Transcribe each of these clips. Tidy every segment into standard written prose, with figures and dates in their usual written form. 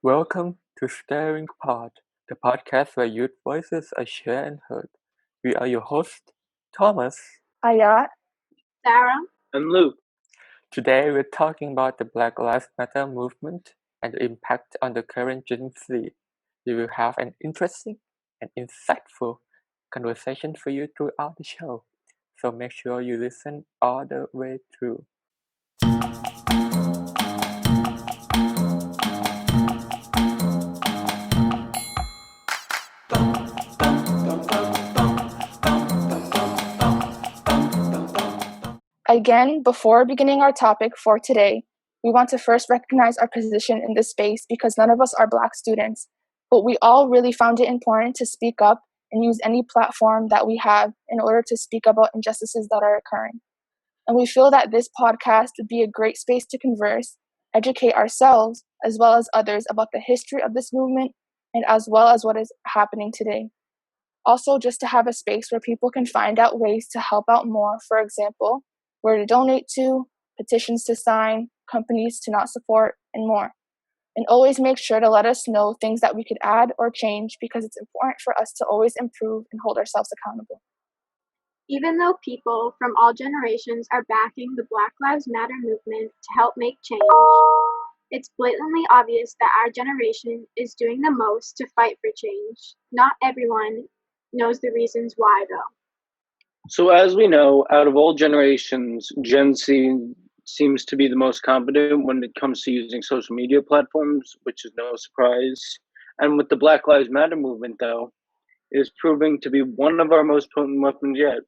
Welcome to Stirring Pod, the podcast where youth voices are shared and heard. We are your hosts, Thomas. Ayat, Sarah, and Luke. Today we're talking about the Black Lives Matter movement and the impact on the current Gen Z. We will have an interesting and insightful conversation for you throughout the show. So make sure you listen all the way through. again, before beginning our topic for today, we want to first recognize our position in this space because none of us are Black students, but we all really found it important to speak up and use any platform that we have in order to speak about injustices that are occurring. And we feel that this podcast would be a great space to converse, educate ourselves, as well as others about the history of this movement and as well as what is happening today. Also, just to have a space where people can find out ways to help out more, for example, where to donate to, petitions to sign, companies to not support, and more. And always make sure to let us know things that we could add or change because it's important for us to always improve and hold ourselves accountable. even though people from all generations are backing the Black Lives Matter movement to help make change, it's blatantly obvious that our generation is doing the most to fight for change. Not everyone knows the reasons why, though. So, as we know, out of all generations, Gen Z seems to be the most competent when it comes to using social media platforms, which is no surprise. And with the Black Lives Matter movement, though, it is proving to be one of our most potent weapons yet.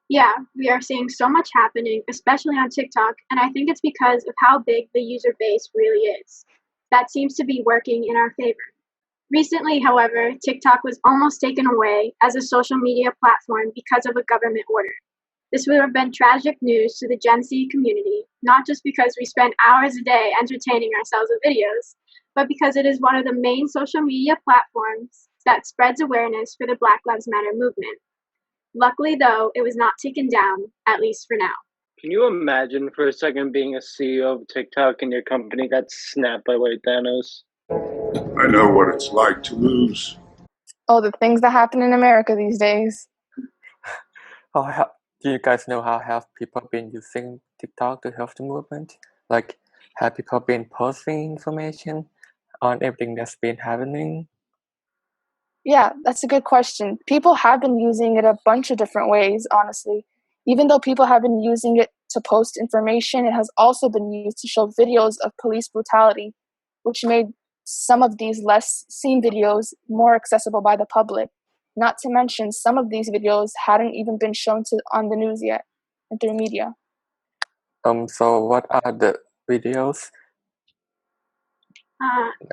Yeah, we are seeing so much happening, especially on TikTok, and I think it's because of how big the user base really is. That seems to be working in our favor. Recently, however, TikTok was almost taken away as a social media platform because of a government order. This would have been tragic news to the Gen Z community, not just because we spend hours a day entertaining ourselves with videos, but because it is one of the main social media platforms that spreads awareness for the Black Lives Matter movement. Luckily, though, it was not taken down, at least for now. Can you imagine for a second being a CEO of TikTok and your company got snapped by White Thanos? I know what it's like to lose. Oh, the things that happen in America these days. Do you guys know how have people been using TikTok to help the movement? Like, have people been posting information on everything that's been happening? Yeah, that's a good question. People have been using it a bunch of different ways, honestly. Even though people have been using it to post information, it has also been used to show videos of police brutality, which made some of these less seen videos more accessible by the public. Not to mention, some of these videos hadn't even been shown on the news yet and through media. So what are the videos?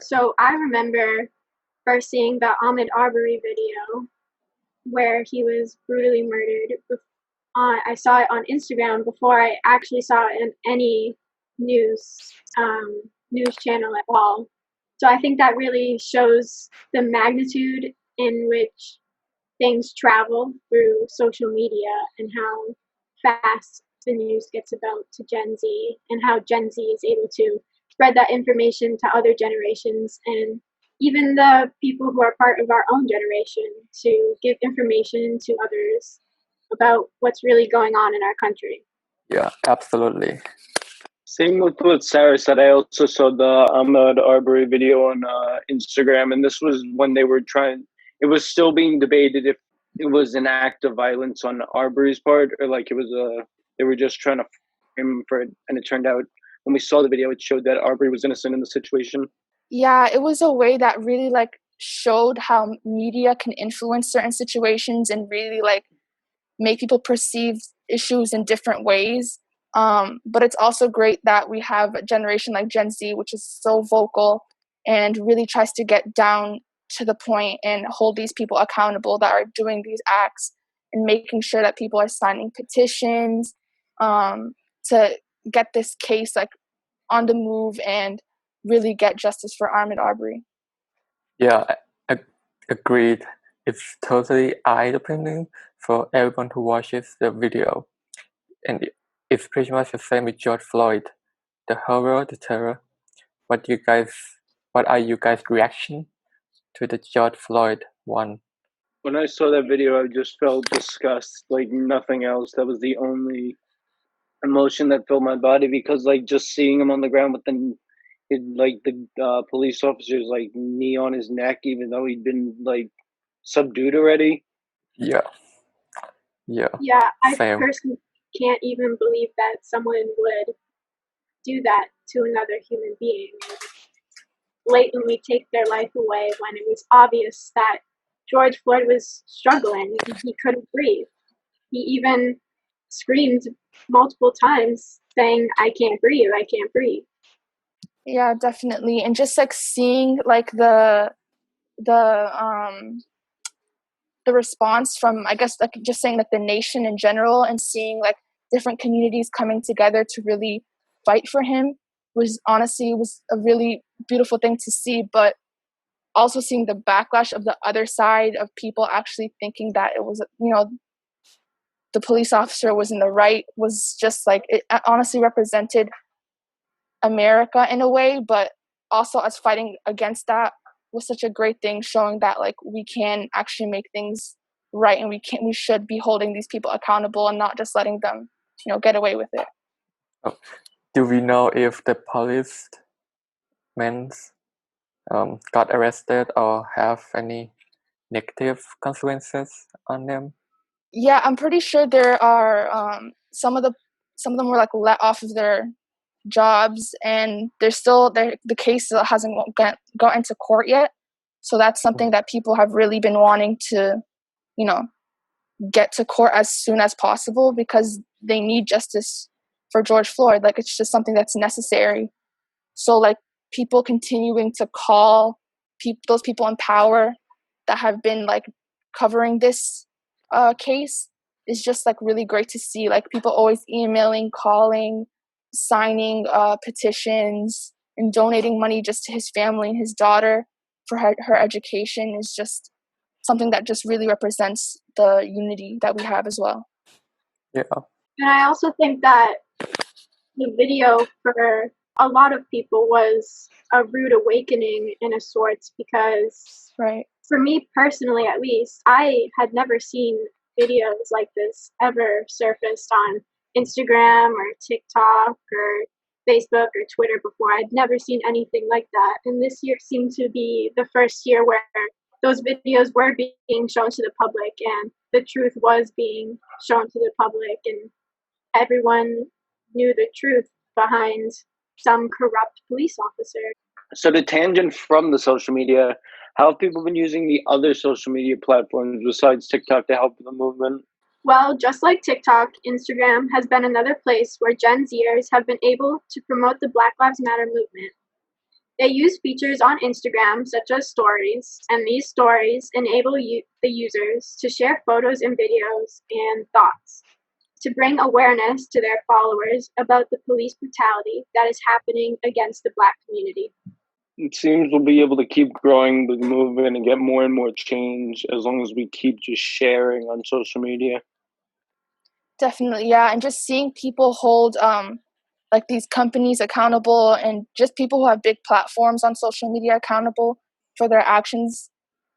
So I remember first seeing the Ahmaud Arbery video where he was brutally murdered. I saw it on Instagram before I actually saw it in any news channel at all. So I think that really shows the magnitude in which things travel through social media and how fast the news gets about to Gen Z and how Gen Z is able to spread that information to other generations and even the people who are part of our own generation to give information to others about what's really going on in our country. Yeah, absolutely. Same with what Sarah said. I also saw the Ahmaud Arbery video on Instagram, and this was when they were trying. It was still being debated if it was an act of violence on Arbery's part or like it was they were just trying to frame him for it. And it turned out when we saw the video, it showed that Arbery was innocent in the situation. Yeah, it was a way that really showed how media can influence certain situations and really make people perceive issues in different ways. But it's also great that we have a generation like Gen Z, which is so vocal and really tries to get down to the point and hold these people accountable that are doing these acts and making sure that people are signing petitions to get this case on the move and really get justice for Ahmaud Arbery. Yeah, agreed. It's totally eye-opening for everyone who watches the video. And it's pretty much the same with George Floyd. The horror, the terror, What are you guys' reaction to the George Floyd one? When I saw that video, I just felt disgust like nothing else. That was the only emotion that filled my body, because like just seeing him on the ground with the police officer's like knee on his neck, even though he'd been like subdued already. Yeah, Yeah, I same. personally can't even believe that someone would do that to another human being and blatantly take their life away when it was obvious that George Floyd was struggling and he couldn't breathe. He even screamed multiple times saying, I can't breathe, I can't breathe. Yeah, definitely. And just like seeing like the response from, I guess, like just saying like the nation in general, and seeing like different communities coming together to really fight for him was a really beautiful thing to see. But also seeing the backlash of the other side of people actually thinking that it was, the police officer was in the right, was just like, it honestly represented America in a way, but also us fighting against that was such a great thing, showing that like we can actually make things right, and we should be holding these people accountable and not just letting them, get away with it. Do we know if the policemen got arrested or have any negative consequences on them? Yeah, I'm pretty sure there are some of them were like let off of their jobs, and the case hasn't got into court yet. So that's something that people have really been wanting to, get to court as soon as possible, because they need justice for George Floyd. Like, it's just something that's necessary. So like people continuing to call those people in power that have been like covering this case is just like really great to see. Like people always emailing, calling, signing petitions, and donating money just to his family and his daughter for her education is just something that just really represents the unity that we have as well. Yeah. And I also think that the video for a lot of people was a rude awakening in a sorts, because Right. for me personally, at least, I had never seen videos like this ever surfaced on Instagram or TikTok or Facebook or Twitter before. I'd never seen anything like that. And this year seemed to be the first year where those videos were being shown to the public and the truth was being shown to the public, and everyone knew the truth behind some corrupt police officer. So the tangent from the social media, how have people been using the other social media platforms besides TikTok to help the movement? Well, just like TikTok, Instagram has been another place where Gen Zers have been able to promote the Black Lives Matter movement. They use features on Instagram such as stories, and these stories enable the users to share photos and videos and thoughts to bring awareness to their followers about the police brutality that is happening against the Black community. It seems we'll be able to keep growing the movement and get more and more change as long as we keep just sharing on social media. Definitely, yeah. And just seeing people hold like these companies accountable, and just people who have big platforms on social media accountable for their actions,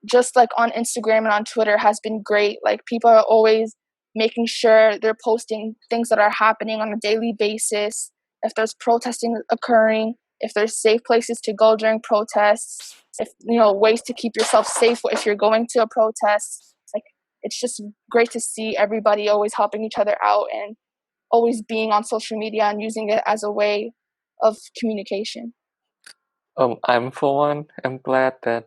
just like on Instagram and on Twitter, has been great. Like people are always making sure they're posting things that are happening on a daily basis. If there's protesting occurring, if there's safe places to go during protests, if ways to keep yourself safe if you're going to a protest. Like, it's just great to see everybody always helping each other out and always being on social media and using it as a way of communication. I'm for one, I'm glad that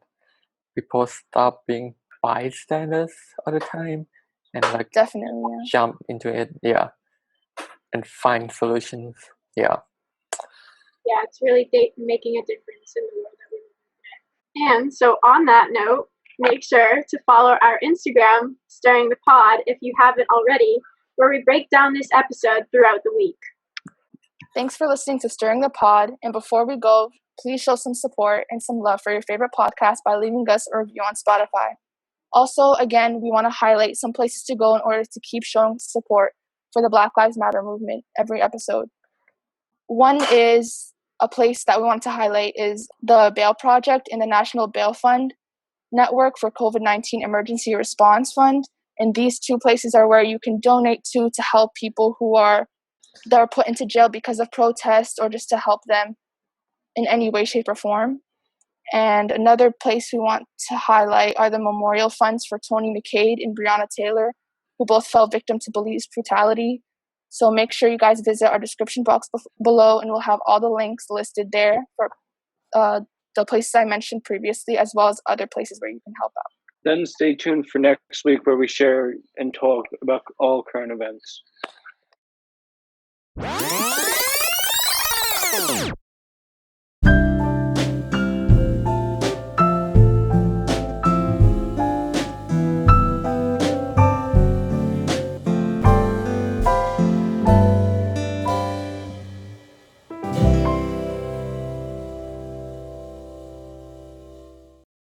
people stop being bystanders all the time and like Definitely, yeah. jump into it, and find solutions. Yeah, it's really making a difference in the world that we live in. And so on that note, make sure to follow our Instagram, Stirring the Pod, if you haven't already, where we break down this episode throughout the week. Thanks for listening to Stirring the Pod. And before we go, please show some support and some love for your favorite podcast by leaving us a review on Spotify. Also, again, we want to highlight some places to go in order to keep showing support for the Black Lives Matter movement every episode. One is a place that we want to highlight is the Bail Project and the National Bail Fund Network for COVID-19 Emergency Response Fund. And these two places are where you can donate to help people that are put into jail because of protests or just to help them in any way, shape, or form. And another place we want to highlight are the memorial funds for Tony McCade and Breonna Taylor, who both fell victim to police brutality. So make sure you guys visit our description box below, and we'll have all the links listed there for the places I mentioned previously, as well as other places where you can help out. Then stay tuned for next week where we share and talk about all current events.